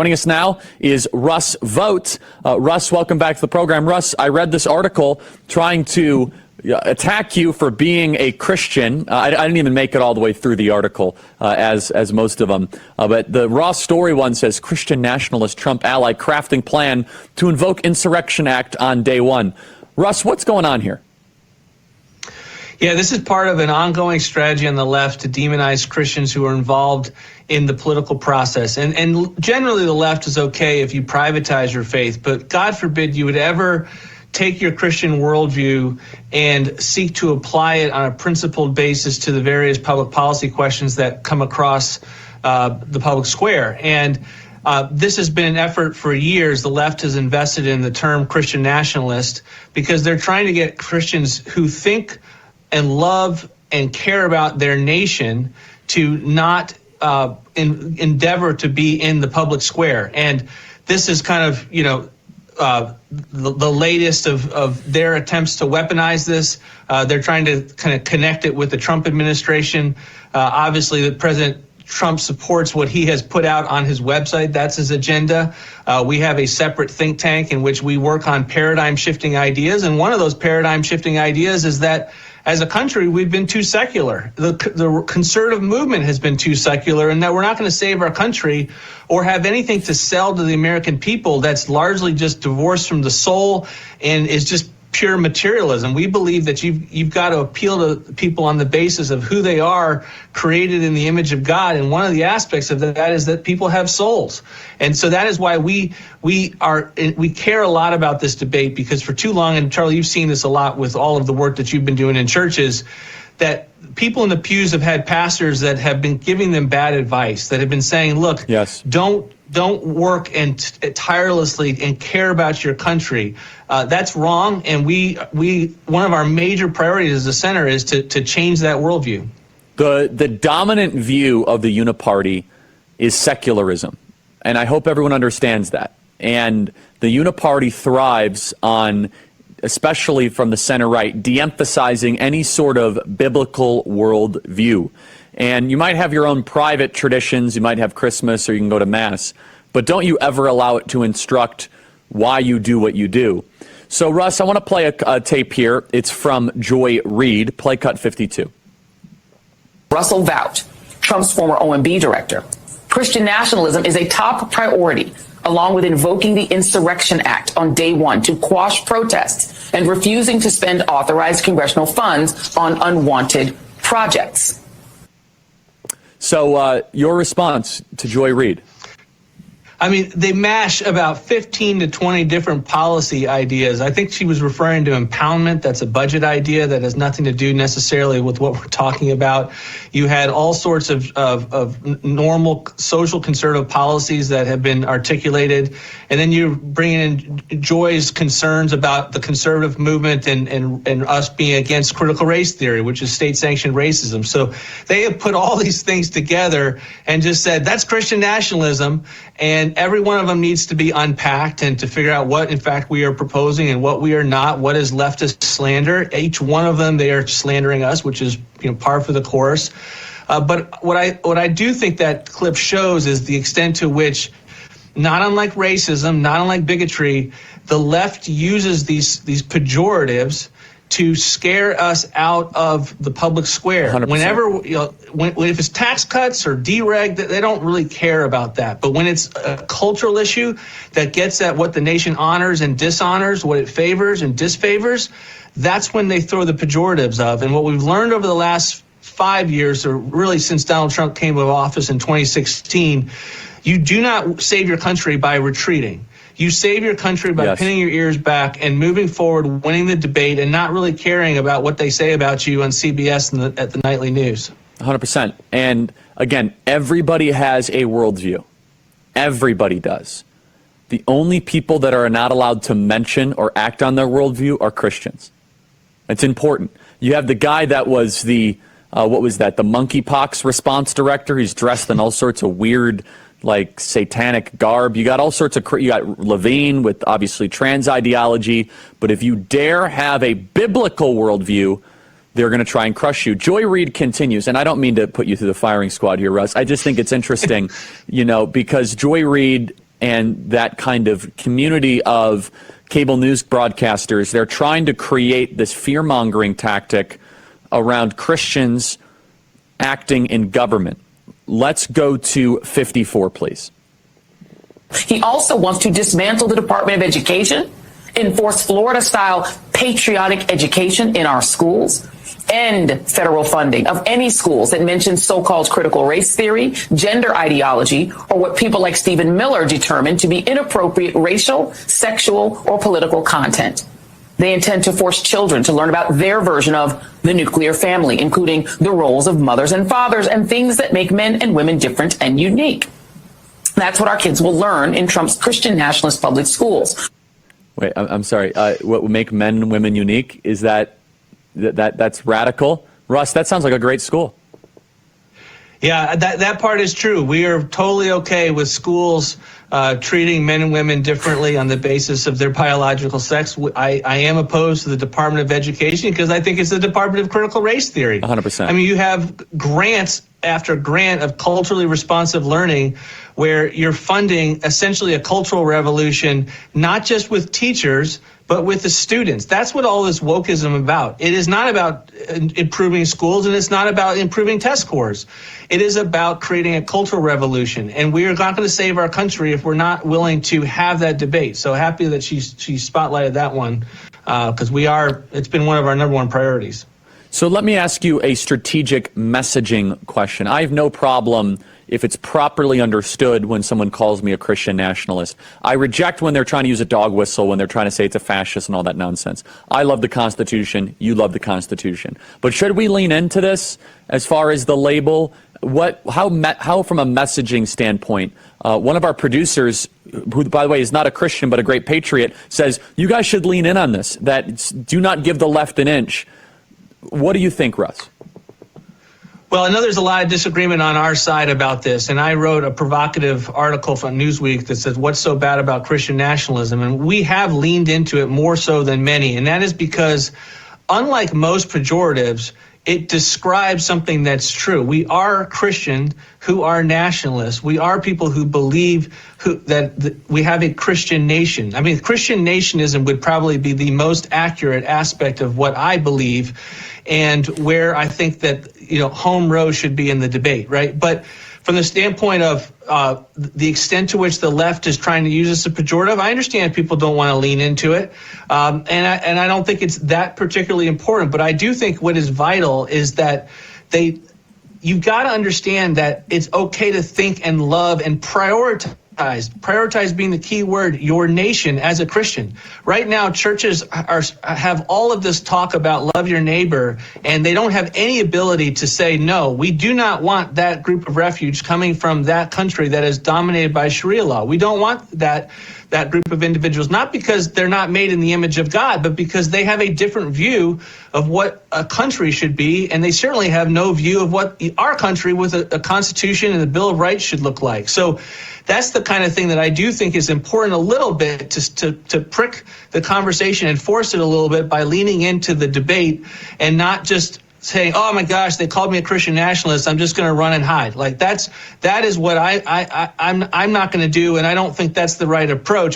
Joining us now is Russ Vought. Russ, welcome back to the program. Russ, I read this article trying to attack you for being a Christian. I didn't even make it all the way through the article, as most of them. But the raw story one says, Christian nationalist Trump ally crafting plan to invoke Insurrection Act on day one. Russ, what's going on here? Yeah, this is part of an ongoing strategy on the left to demonize Christians who are involved in the political process. And generally the left is okay if you privatize your faith, but God forbid you would ever take your Christian worldview and seek to apply it on a principled basis to the various public policy questions that come across the public square. And this has been an effort for years. The left has invested in the term Christian nationalist because they're trying to get Christians who think and love and care about their nation to not endeavor to be in the public square. And this is kind of, the latest of their attempts to weaponize this. They're trying to kind of connect it with the Trump administration. Obviously, the President Trump supports what he has put out on his website. That's his agenda. We have a separate think tank in which we work on paradigm shifting ideas. And one of those paradigm shifting ideas is that as a country, we've been too secular. The conservative movement has been too secular, and that we're not going to save our country or have anything to sell to the American people that's largely just divorced from the soul and is just pure materialism. We believe that you've got to appeal to people on the basis of who they are, created in the image of God. And one of the aspects of that is that people have souls. And so that is why we care a lot about this debate, because for too long, and Charlie, you've seen this a lot with all of the work that you've been doing in churches, that people in the pews have had pastors that have been giving them bad advice, that have been saying, look, yes, don't work and tirelessly and care about your country. That's wrong. And we one of our major priorities as a center is to change that worldview. The dominant view of the uniparty is secularism. And I hope everyone understands that. And the uniparty thrives on, especially from the center right, de-emphasizing any sort of biblical worldview. And you might have your own private traditions, you might have Christmas, or you can go to Mass, but don't you ever allow it to instruct why you do what you do. So, Russ, I want to play a tape here. It's from Joy Reid, play cut 52. Russ Vought, Trump's former OMB director. Christian nationalism is a top priority, along with invoking the Insurrection Act on day one to quash protests and refusing to spend authorized congressional funds on unwanted projects. So your response to Joy Reid? I mean, they mash about 15 to 20 different policy ideas. I think she was referring to impoundment. That's a budget idea that has nothing to do necessarily with what we're talking about. You had all sorts of normal social conservative policies that have been articulated. And then you bring in Joy's concerns about the conservative movement and us being against critical race theory, which is state-sanctioned racism. So they have put all these things together and just said, that's Christian nationalism. And every one of them needs to be unpacked and to figure out what, in fact, we are proposing and what we are not, what is leftist slander. Each one of them, they are slandering us, which is par for the course. But what I do think that clip shows is the extent to which, not unlike racism, not unlike bigotry, the left uses these pejoratives to scare us out of the public square. 100%. Whenever, if it's tax cuts or dereg, they don't really care about that. But when it's a cultural issue that gets at what the nation honors and dishonors, what it favors and disfavors, that's when they throw the pejoratives of. And what we've learned over the last 5 years, or really since Donald Trump came to office in 2016, you do not save your country by retreating. You save your country by pinning your ears back and moving forward, winning the debate, and not really caring about what they say about you on CBS and at the nightly news. 100%. And again, everybody has a worldview. Everybody does. The only people that are not allowed to mention or act on their worldview are Christians. It's important. You have the guy that was the, the monkeypox response director. He's dressed in all sorts of weird, like satanic garb. You got all sorts of, you got Levine with obviously trans ideology, but if you dare have a biblical worldview, they're going to try and crush you. Joy Reid continues, and I don't mean to put you through the firing squad here, Russ. I just think it's interesting, because Joy Reid and that kind of community of cable news broadcasters, they're trying to create this fear-mongering tactic around Christians acting in government. Let's go to 54, please. He also wants to dismantle the Department of Education, enforce Florida-style patriotic education in our schools, end federal funding of any schools that mention so-called critical race theory, gender ideology, or what people like Stephen Miller determine to be inappropriate racial, sexual, or political content. They intend to force children to learn about their version of the nuclear family, including the roles of mothers and fathers and things that make men and women different and unique. That's what our kids will learn in Trump's Christian nationalist public schools. Wait, I'm sorry. What would make men and women unique is that's radical. Russ, that sounds like a great school. Yeah, that part is true. We are totally okay with schools treating men and women differently on the basis of their biological sex. I am opposed to the Department of Education because I think it's the Department of Critical Race Theory. 100%. I mean, you have grants after grant of culturally responsive learning where you're funding essentially a cultural revolution, not just with teachers, but with the students. That's what all this wokeism about. It is not about improving schools, and it's not about improving test scores. It is about creating a cultural revolution, and we are not going to save our country if we're not willing to have that debate. So happy that she spotlighted that one, because it's been one of our number one priorities. So let me ask you a strategic messaging question. I have no problem if it's properly understood when someone calls me a Christian nationalist. I reject when they're trying to use a dog whistle, when they're trying to say it's a fascist and all that nonsense. I love the Constitution. You love the Constitution. But should we lean into this as far as the label? How from a messaging standpoint, one of our producers, who, by the way, is not a Christian but a great patriot, says, you guys should lean in on this, that do not give the left an inch. What do you think, Russ? Well, I know there's a lot of disagreement on our side about this, and I wrote a provocative article from Newsweek that says, what's so bad about Christian nationalism? And we have leaned into it more so than many, and that is because, unlike most pejoratives, it describes something that's true. We are Christians who are nationalists. We are people who believe that we have a Christian nation. I mean, Christian nationism would probably be the most accurate aspect of what I believe and where I think that, home row should be in the debate, right? But from the standpoint of the extent to which the left is trying to use this as a pejorative, I understand people don't want to lean into it, and I don't think it's that particularly important. But I do think what is vital is that you've got to understand that it's okay to think and love and prioritize being the key word, your nation as a Christian. Right now, churches have all of this talk about love your neighbor, and they don't have any ability to say, no, we do not want that group of refuge coming from that country that is dominated by Sharia law. We don't want that group of individuals, not because they're not made in the image of God, but because they have a different view of what a country should be, and they certainly have no view of what our country with a constitution and a Bill of Rights should look like. So that's the kind of thing that I do think is important a little bit to prick the conversation and force it a little bit by leaning into the debate and not just saying, oh my gosh, they called me a Christian nationalist, I'm just going to run and hide. Like that is what I'm not going to do, and I don't think that's the right approach.